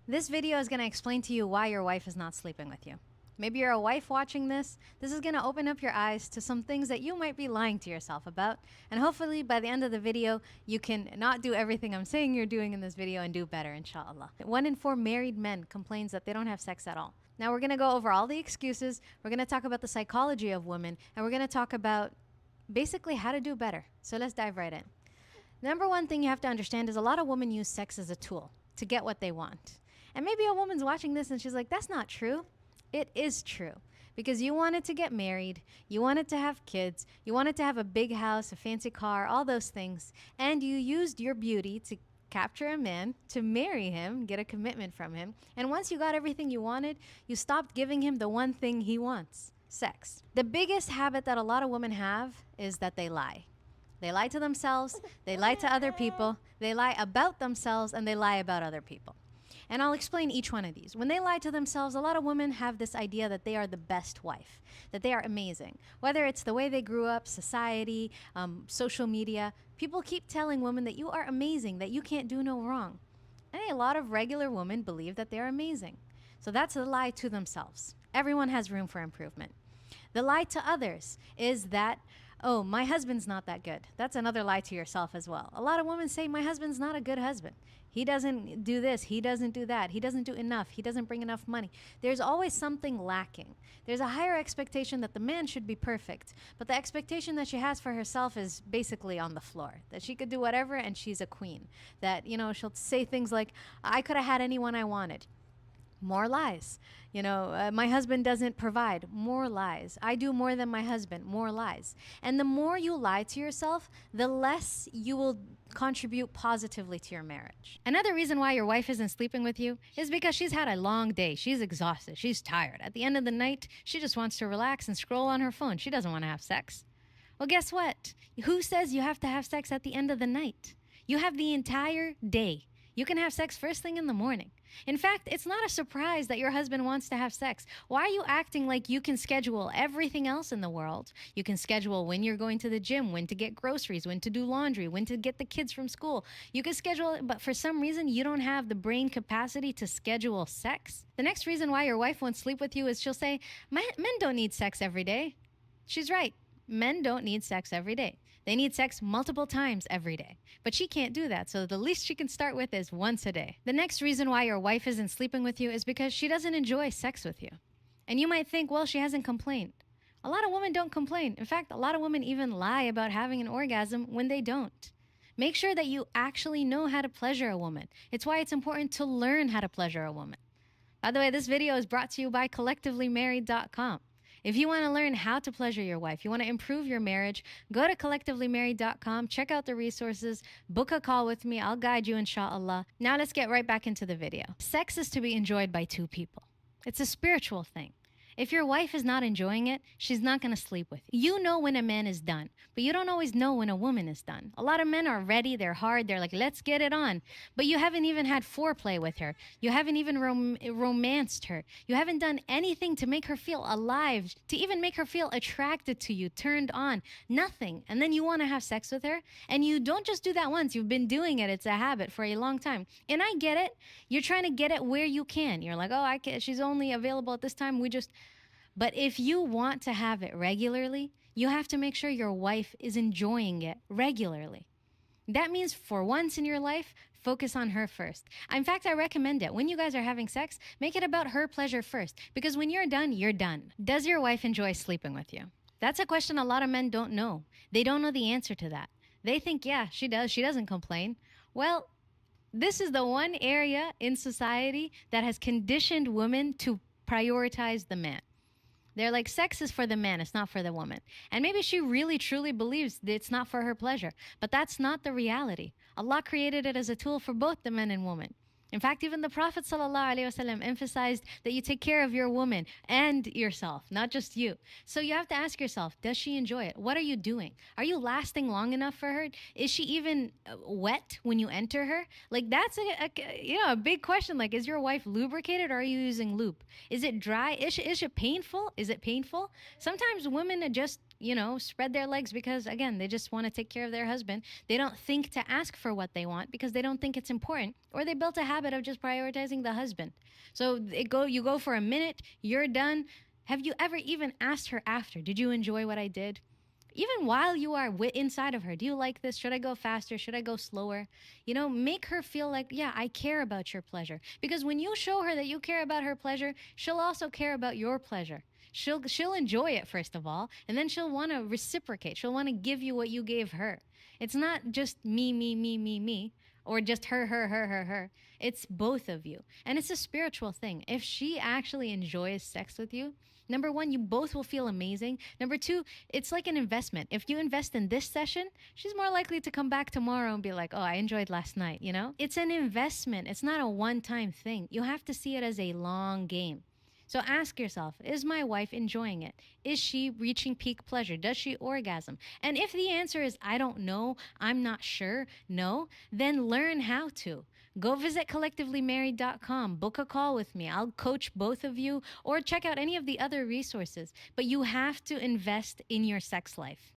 This video is going to explain to you why your wife is not sleeping with you. Maybe you're a wife watching this. This is going to open up your eyes to some things that you might be lying to yourself about. And hopefully by the end of the video, you can not do everything I'm saying you're doing in this video and do better, inshallah. 1 in 4 married men complains that they don't have sex at all. Now we're going to go over all the excuses. We're going to talk about the psychology of women. And we're going to talk about basically how to do better. So let's dive right in. The number one thing you have to understand is a lot of women use sex as a tool to get what they want. And maybe a woman's watching this and she's like, that's not true. It is true. Because you wanted to get married, you wanted to have kids, you wanted to have a big house, a fancy car, all those things. And you used your beauty to capture a man, to marry him, get a commitment from him. And once you got everything you wanted, you stopped giving him the one thing he wants, sex. The biggest habit that a lot of women have is that they lie. They lie to themselves, they lie to other people, they lie about themselves, and they lie about other people. And I'll explain each one of these. When they lie to themselves, a lot of women have this idea that they are the best wife, that they are amazing. Whether it's the way they grew up, society, social media, people keep telling women that you are amazing, that you can't do no wrong. And a lot of regular women believe that they're amazing. So that's a lie to themselves. Everyone has room for improvement. The lie to others is that, oh, my husband's not that good. That's another lie to yourself as well. A lot of women say, my husband's not a good husband. He doesn't do this. He doesn't do that. He doesn't do enough. He doesn't bring enough money. There's always something lacking. There's a higher expectation that the man should be perfect. But the expectation that she has for herself is basically on the floor. That she could do whatever and she's a queen. That, she'll say things like, I could have had anyone I wanted. More lies. My husband doesn't provide. More lies. I do more than my husband. More lies. And the more you lie to yourself, the less you will contribute positively to your marriage. Another reason why your wife isn't sleeping with you is because she's had a long day. She's exhausted. She's tired. At the end of the night, she just wants to relax and scroll on her phone. She doesn't want to have sex. Well, guess what? Who says you have to have sex at the end of the night? You have the entire day. You can have sex first thing in the morning. In fact, it's not a surprise that your husband wants to have sex. Why are you acting like you can schedule everything else in the world? You can schedule when you're going to the gym, when to get groceries, when to do laundry, when to get the kids from school. You can schedule it, but for some reason, you don't have the brain capacity to schedule sex. The next reason why your wife won't sleep with you is she'll say, men don't need sex every day. She's right. Men don't need sex every day. They need sex multiple times every day. But she can't do that, so the least she can start with is once a day. The next reason why your wife isn't sleeping with you is because she doesn't enjoy sex with you. And you might think, well, she hasn't complained. A lot of women don't complain. In fact, a lot of women even lie about having an orgasm when they don't. Make sure that you actually know how to pleasure a woman. It's why it's important to learn how to pleasure a woman. By the way, this video is brought to you by collectivelymarried.com. If you want to learn how to pleasure your wife, you want to improve your marriage, go to collectivelymarried.com, check out the resources, book a call with me. I'll guide you, inshallah. Now let's get right back into the video. Sex is to be enjoyed by two people. It's a spiritual thing. If your wife is not enjoying it, she's not going to sleep with you. You know when a man is done, but you don't always know when a woman is done. A lot of men are ready, they're hard, they're like, let's get it on. But you haven't even had foreplay with her. You haven't even romanced her. You haven't done anything to make her feel alive, to even make her feel attracted to you, turned on. Nothing. And then you want to have sex with her. And you don't just do that once. You've been doing it. It's a habit for a long time. And I get it. You're trying to get it where you can. You're like, oh, she's only available at this time. But if you want to have it regularly, you have to make sure your wife is enjoying it regularly. That means for once in your life, focus on her first. In fact, I recommend it. When you guys are having sex, make it about her pleasure first. Because when you're done, you're done. Does your wife enjoy sleeping with you? That's a question a lot of men don't know. They don't know the answer to that. They think, yeah, she does. She doesn't complain. Well, this is the one area in society that has conditioned women to prioritize the man. They're like, sex is for the man, it's not for the woman. And maybe she really, truly believes that it's not for her pleasure. But that's not the reality. Allah created it as a tool for both the men and women. In fact, even the Prophet ﷺ emphasized that you take care of your woman and yourself, not just you. So you have to ask yourself, does she enjoy it? What are you doing? Are you lasting long enough for her? Is she even wet when you enter her? Like, that's a big question. Like, is your wife lubricated or are you using lube? Is it dry? Is it painful? Is it painful? Sometimes women just spread their legs because, again, they just want to take care of their husband. They don't think to ask for what they want because they don't think it's important, or they built a habit of just prioritizing the husband. So you go for a minute, you're done. Have you ever even asked her after, did you enjoy what I did? Even while you are inside of her, do you like this? Should I go faster? Should I go slower? Make her feel like, yeah, I care about your pleasure. Because when you show her that you care about her pleasure, she'll also care about your pleasure. She'll enjoy it first of all, and then she'll want to reciprocate. She'll want to give you what you gave her. It's not just me, me, me, me, me, or just her, her, her, her, her. It's both of you. And it's a spiritual thing. If she actually enjoys sex with you, number one, you both will feel amazing. Number two, it's like an investment. If you invest in this session, she's more likely to come back tomorrow and be like, oh, I enjoyed last night. It's an investment. It's not a one-time thing. You have to see it as a long game. So ask yourself, is my wife enjoying it? Is she reaching peak pleasure? Does she orgasm? And if the answer is, I don't know, I'm not sure, no, then learn how to. Go visit collectivelymarried.com, book a call with me. I'll coach both of you, or check out any of the other resources. But you have to invest in your sex life.